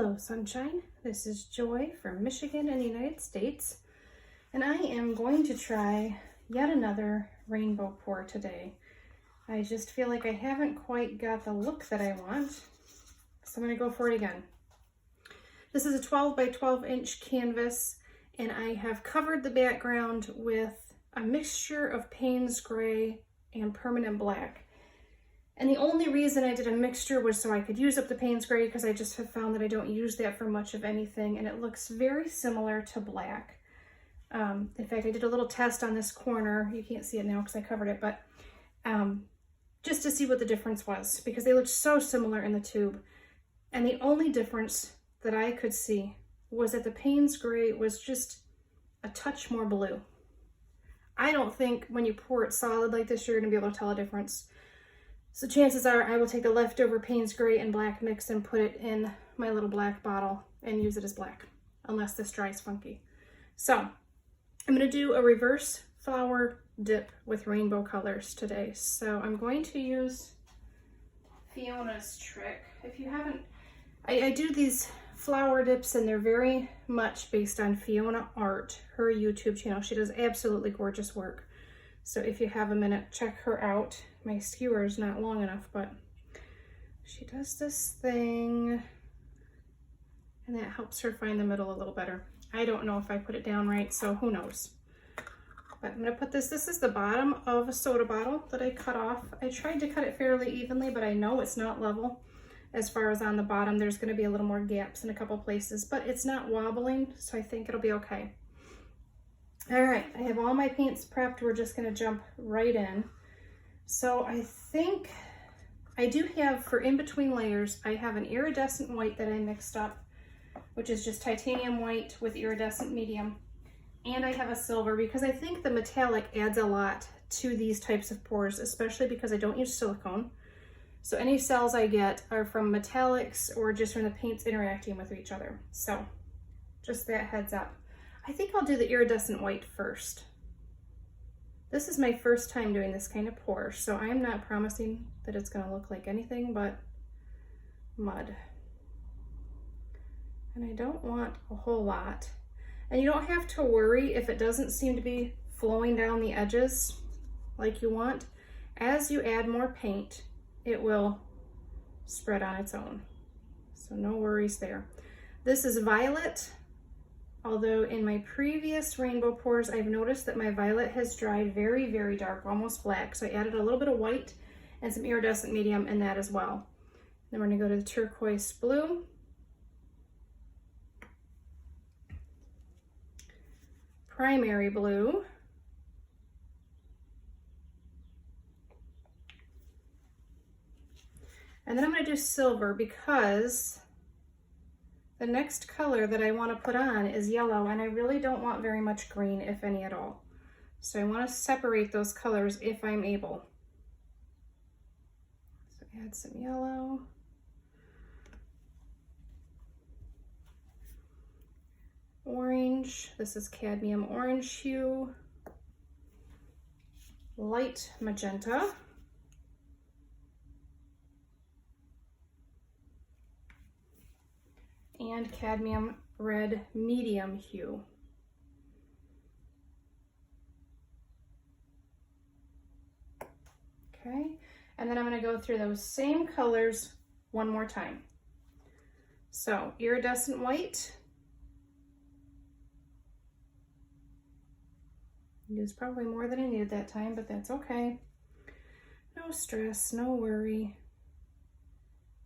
Hello sunshine, this is Joy from Michigan in the United States, and I am going to try yet another rainbow pour today. I just feel like I haven't quite got the look that I want, so I'm going to go for it again. This is a 12 by 12 inch canvas, and I have covered the background with a mixture of Payne's Gray and Permanent Black. And the only reason I did a mixture was so I could use up the Payne's Gray, because I just have found that I don't use that for much of anything, and it looks very similar to black. In fact, I did a little test on this corner. You can't see it now because I covered it, but just to see what the difference was, because they looked so similar in the tube. And the only difference that I could see was that the Payne's Gray was just a touch more blue. I don't think when you pour it solid like this, you're going to be able to tell a difference. So chances are I will take the leftover Payne's Gray and black mix and put it in my little black bottle and use it as black, unless this dries funky. So I'm going to do a reverse flower dip with rainbow colors today. So I'm going to use Fiona's trick. If you haven't, I do these flower dips, and they're very much based on Fiona Art, her YouTube channel. She does absolutely gorgeous work. So if you have a minute, check her out. My skewer is not long enough, but she does this thing, and that helps her find the middle a little better. I don't know if I put it down right, so who knows. But I'm gonna put this is the bottom of a soda bottle that I cut off. I tried to cut it fairly evenly, but I know it's not level. As far as on the bottom, there's gonna be a little more gaps in a couple places, but it's not wobbling, so I think it'll be okay. All right, I have all my paints prepped. We're just gonna jump right in. So I think I do have, for in between layers, I have an iridescent white that I mixed up, which is just titanium white with iridescent medium. And I have a silver, because I think the metallic adds a lot to these types of pours, especially because I don't use silicone. So any cells I get are from metallics or just from the paints interacting with each other. So just that heads up. I think I'll do the iridescent white first. This is my first time doing this kind of pour, so I'm not promising that it's going to look like anything but mud. And I don't want a whole lot. And you don't have to worry if it doesn't seem to be flowing down the edges like you want. As you add more paint, it will spread on its own. So no worries there. This is violet. Although in my previous rainbow pours, I've noticed that my violet has dried very, very dark, almost black. So I added a little bit of white and some iridescent medium in that as well. Then we're gonna go to the turquoise blue. Primary blue. And then I'm gonna do silver, because the next color that I want to put on is yellow, and I really don't want very much green, if any at all. So I want to separate those colors if I'm able. So add some yellow. Orange, this is Cadmium Orange Hue. Light magenta. And Cadmium Red Medium Hue. Okay, and then I'm going to go through those same colors one more time. So iridescent white. Used probably more than I needed that time, but that's okay. No stress, no worry.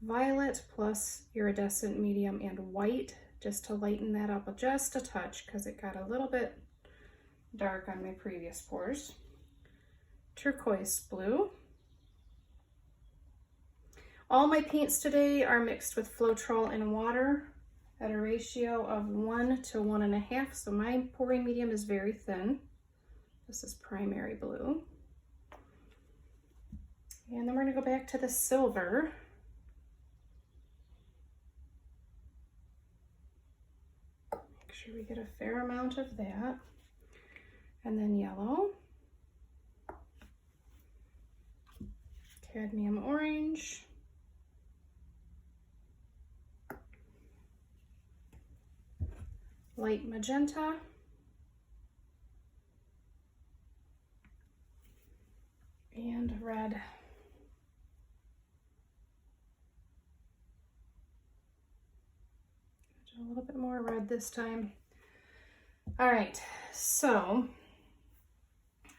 Violet plus iridescent medium and white, just to lighten that up just a touch, because it got a little bit dark on my previous pours. Turquoise blue. All my paints today are mixed with Floetrol and water at a ratio of 1 to 1.5, so my pouring medium is very thin. This is primary blue. And then we're going to go back to the silver. Sure we get a fair amount of that. And then yellow, cadmium orange, light magenta. And red. A little bit more red this time. All right, so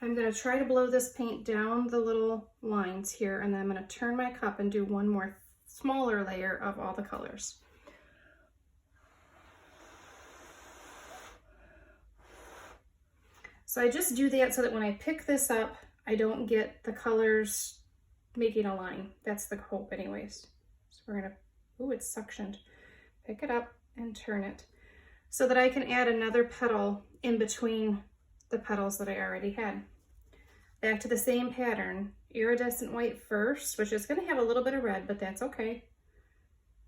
I'm going to try to blow this paint down the little lines here, and then I'm going to turn my cup and do one more smaller layer of all the colors. So I just do that so that when I pick this up, I don't get the colors making a line. That's the hope anyways. So we're gonna, ooh, it's suctioned. Pick it up and turn it so that I can add another petal in between the petals that I already had. Back to the same pattern, iridescent white first, which is gonna have a little bit of red, but that's okay.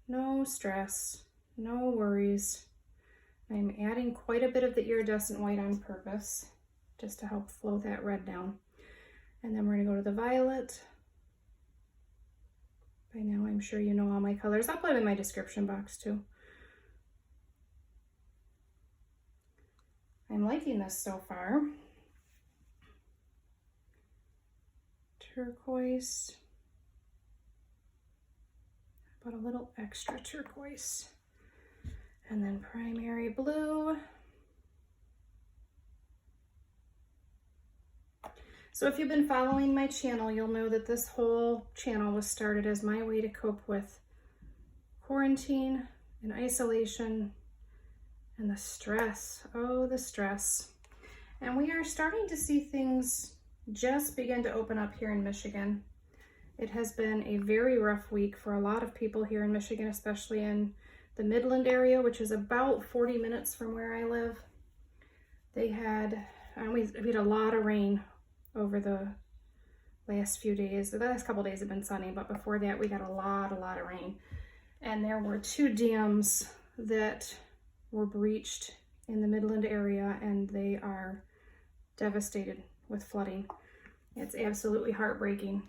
No stress, no worries. I'm adding quite a bit of the iridescent white on purpose, just to help flow that red down. And then we're gonna go to the violet. By now, I'm sure you know all my colors. I'll put them in my description box too. I'm liking this so far. Turquoise. But a little extra turquoise. And then primary blue. So if you've been following my channel, you'll know that this whole channel was started as my way to cope with quarantine and isolation and the stress. Oh, the stress. And we are starting to see things just begin to open up here in Michigan. It has been a very rough week for a lot of people here in Michigan, especially in the Midland area, which is about 40 minutes from where I live. We had a lot of rain over the last few days. The last couple days have been sunny, but before that we got a lot of rain. And there were 2 dams that were breached in the Midland area, and they are devastated with flooding. It's absolutely heartbreaking.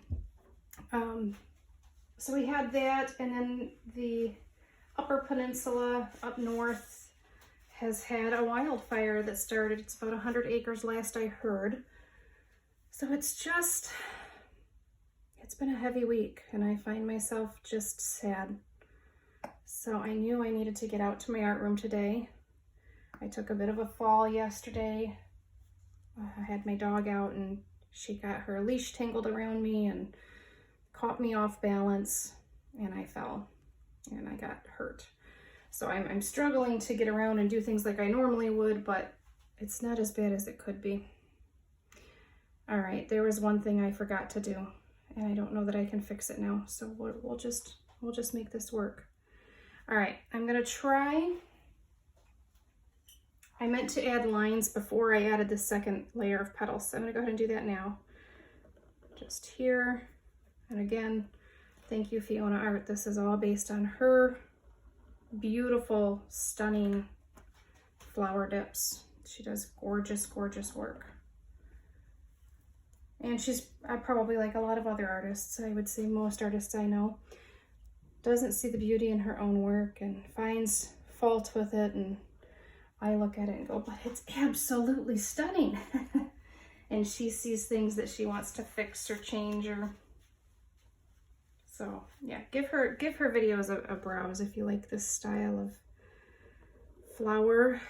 So we had that, and then the Upper Peninsula up north has had a wildfire that started. It's about 100 acres last I heard. So it's been a heavy week, and I find myself just sad. So I knew I needed to get out to my art room today. I took a bit of a fall yesterday. I had my dog out, and she got her leash tangled around me and caught me off balance, and I fell and I got hurt. So I'm struggling to get around and do things like I normally would, but it's not as bad as it could be. All right, there was one thing I forgot to do, and I don't know that I can fix it now. So we'll just make this work. All right, I'm gonna try. I meant to add lines before I added the second layer of petals. So I'm gonna go ahead and do that now. Just here, and again, thank you, Fiona Art. This is all based on her beautiful, stunning flower dips. She does gorgeous, gorgeous work. And she's probably like a lot of other artists, I would say most artists I know, doesn't see the beauty in her own work and finds fault with it, and I look at it and go, but it's absolutely stunning. And she sees things that she wants to fix or change, or so yeah, give her videos a browse if you like this style of flower.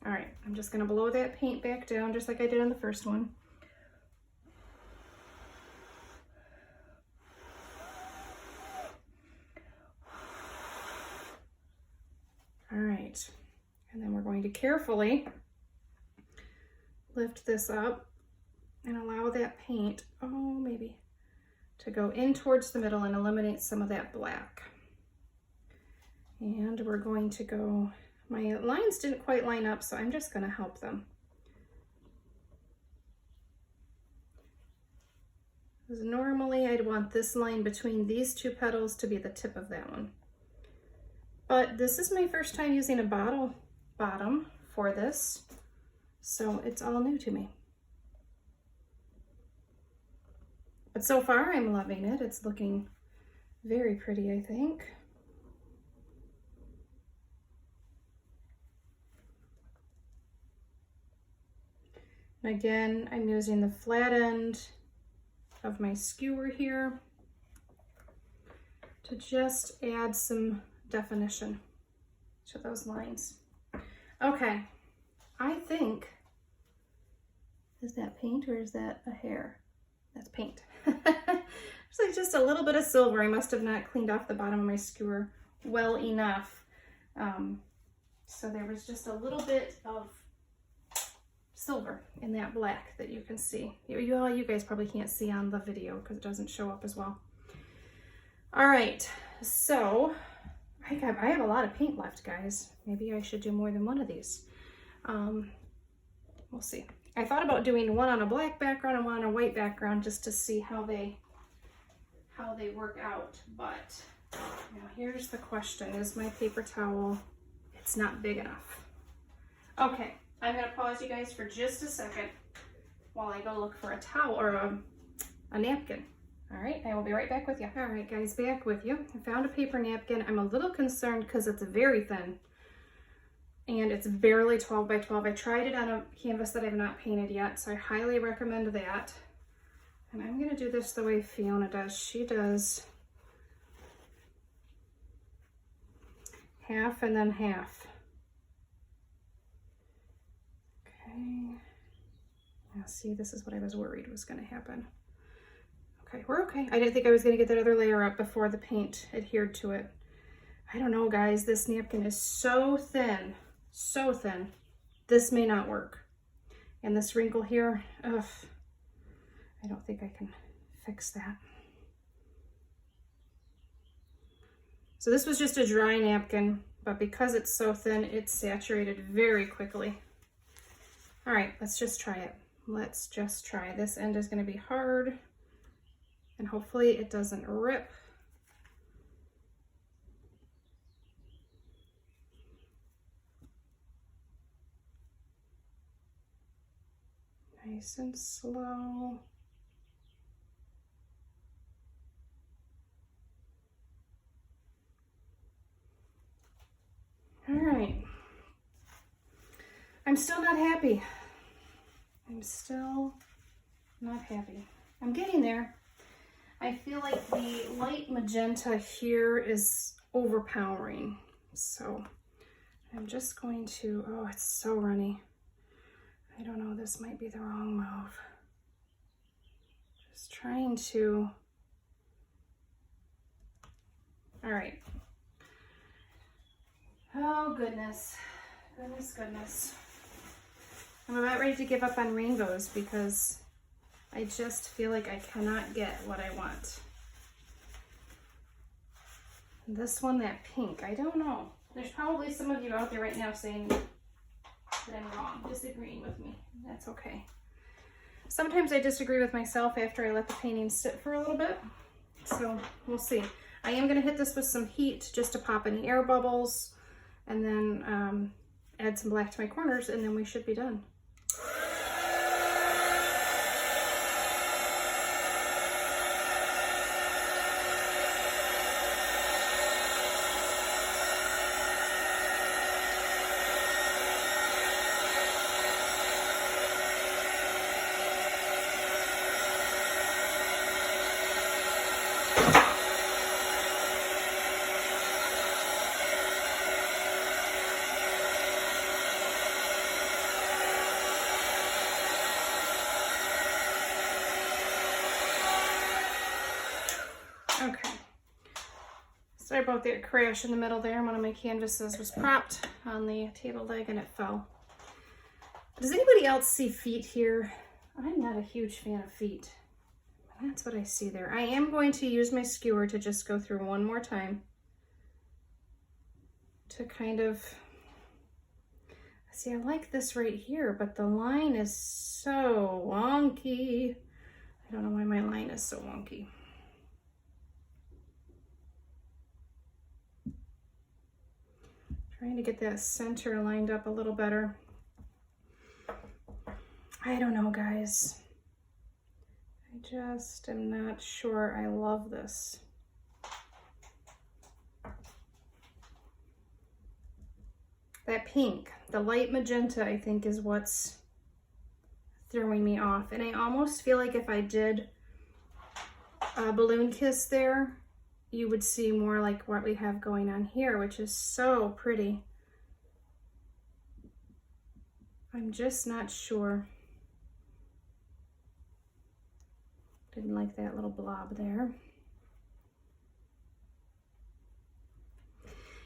All right, I'm just gonna blow that paint back down just like I did on the first one. All right, and then we're going to carefully lift this up and allow that paint, to go in towards the middle and eliminate some of that black. And we're going to go, my lines didn't quite line up, so I'm just gonna help them. Because normally I'd want this line between these 2 petals to be the tip of that one. But this is my first time using a bottle bottom for this, so it's all new to me. But so far I'm loving it. It's looking very pretty, I think. And again, I'm using the flat end of my skewer here to just add some definition to those lines. Okay, I think, is that paint or is that a hair? That's paint. It's like just a little bit of silver. I must have not cleaned off the bottom of my skewer well enough. So there was just a little bit of silver in that black that you can see. You guys probably can't see on the video because it doesn't show up as well. All right, so I have a lot of paint left, guys. Maybe I should do more than one of these. We'll see. I thought about doing one on a black background and one on a white background just to see how they work out. But now here's the question: is my paper towel? It's not big enough. Okay, I'm gonna pause you guys for just a second while I go look for a towel or a napkin. All right, I will be right back with you. All right, guys, back with you. I found a paper napkin. I'm a little concerned because it's very thin and it's barely 12 by 12. I tried it on a canvas that I've not painted yet, so I highly recommend that. And I'm gonna do this the way Fiona does. She does half and then half. Okay. Now see, this is what I was worried was gonna happen. Okay, we're okay. I didn't think I was gonna get that other layer up before the paint adhered to it. I don't know, guys, this napkin is so thin, so thin. This may not work. And this wrinkle here, ugh, I don't think I can fix that. So this was just a dry napkin, but because it's so thin, it's saturated very quickly. All right, let's just try it. Let's just try. This end is gonna be hard, and hopefully it doesn't rip. Nice and slow. All right. I'm still not happy. I'm still not happy. I'm getting there. I feel like the light magenta here is overpowering. So I'm just going to, oh, it's so runny. I don't know, this might be the wrong move. Just trying to, all right. Oh, goodness, goodness, goodness. I'm about ready to give up on rainbows because I just feel like I cannot get what I want. This one, that pink, I don't know. There's probably some of you out there right now saying that I'm wrong, disagreeing with me. That's okay. Sometimes I disagree with myself after I let the painting sit for a little bit. So we'll see. I am gonna hit this with some heat just to pop any air bubbles and then add some black to my corners, and then we should be done. Okay, sorry about that crash in the middle there. One of my canvases was propped on the table leg and it fell. Does anybody else see feet here? I'm not a huge fan of feet. That's what I see there. I am going to use my skewer to just go through one more time to kind of, see, I like this right here, but the line is so wonky. I don't know why my line is so wonky. Trying to get that center lined up a little better. I don't know, guys. I just am not sure I love this. That pink, the light magenta, I think is what's throwing me off. And I almost feel like if I did a balloon kiss there, you would see more like what we have going on here, which is so pretty. I'm just not sure. Didn't like that little blob there.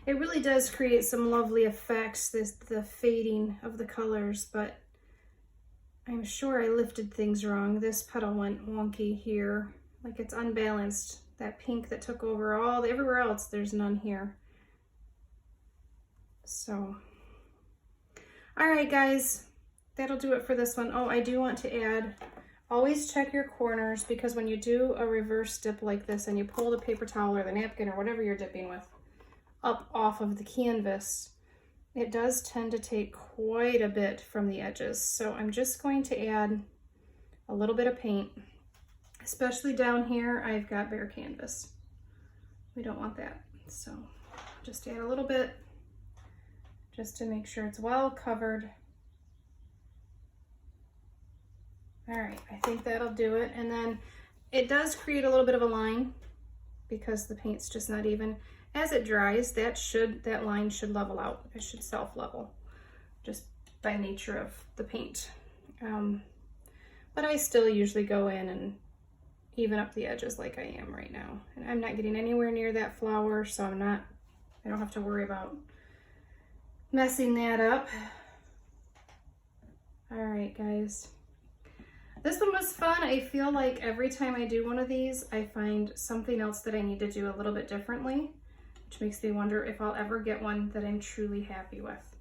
It really does create some lovely effects, the fading of the colors, but I'm sure I lifted things wrong. This petal went wonky here, like it's unbalanced. That pink that took over everywhere else, there's none here. So, all right guys, that'll do it for this one. Oh, I do want to add, always check your corners, because when you do a reverse dip like this and you pull the paper towel or the napkin or whatever you're dipping with up off of the canvas, it does tend to take quite a bit from the edges. So I'm just going to add a little bit of paint, especially down here. I've got bare canvas. We don't want that. So just add a little bit just to make sure it's well covered. All right, I think that'll do it. And then it does create a little bit of a line because the paint's just not even. As it dries, that line should level out. It should self-level just by nature of the paint. But I still usually go in and even up the edges like I am right now. And I'm not getting anywhere near that flower, so I don't have to worry about messing that up. All right, guys. This one was fun. I feel like every time I do one of these, I find something else that I need to do a little bit differently, which makes me wonder if I'll ever get one that I'm truly happy with.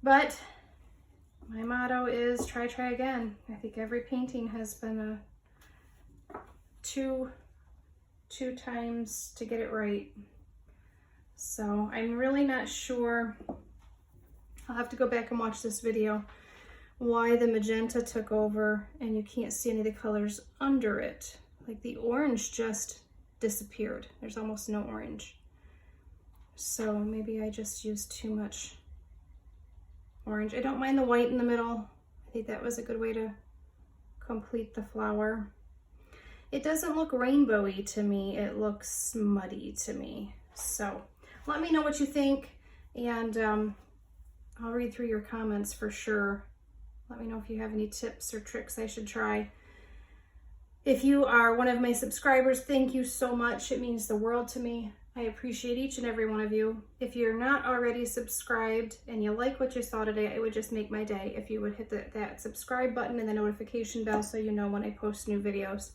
But my motto is try again. I think every painting has been a two times to get it right. So I'm really not sure. I'll have to go back and watch this video why the magenta took over and you can't see any of the colors under it. Like the orange just disappeared. There's almost no orange. So maybe I just used too much orange. I don't mind the white in the middle. I think that was a good way to complete the flower. It doesn't look rainbowy to me. It looks muddy to me. So let me know what you think, and I'll read through your comments for sure. Let me know if you have any tips or tricks I should try. If you are one of my subscribers, thank you so much. It means the world to me. I appreciate each and every one of you. If you're not already subscribed and you like what you saw today, it would just make my day if you would hit that subscribe button and the notification bell so you know when I post new videos.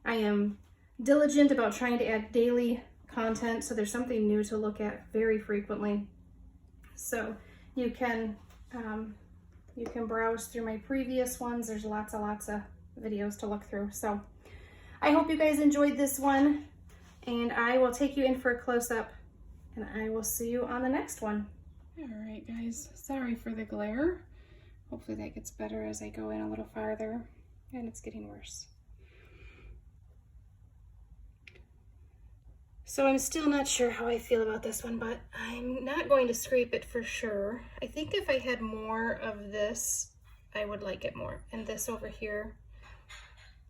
I am diligent about trying to add daily content, so there's something new to look at very frequently. So you can browse through my previous ones. There's lots of videos to look through. So I hope you guys enjoyed this one, and I will take you in for a close-up, and I will see you on the next one. All right, guys, sorry for the glare. Hopefully that gets better as I go in a little farther, and it's getting worse. So I'm still not sure how I feel about this one, but I'm not going to scrape it for sure. I think if I had more of this, I would like it more. And this over here,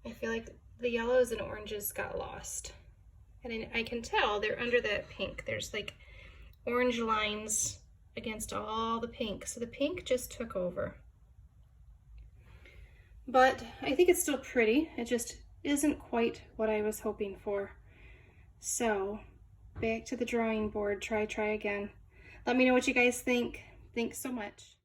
I feel like the yellows and oranges got lost. And I can tell they're under that pink. There's like orange lines against all the pink. So the pink just took over. But I think it's still pretty. It just isn't quite what I was hoping for. So back to the drawing board, try again. Let me know what you guys think. Thanks so much.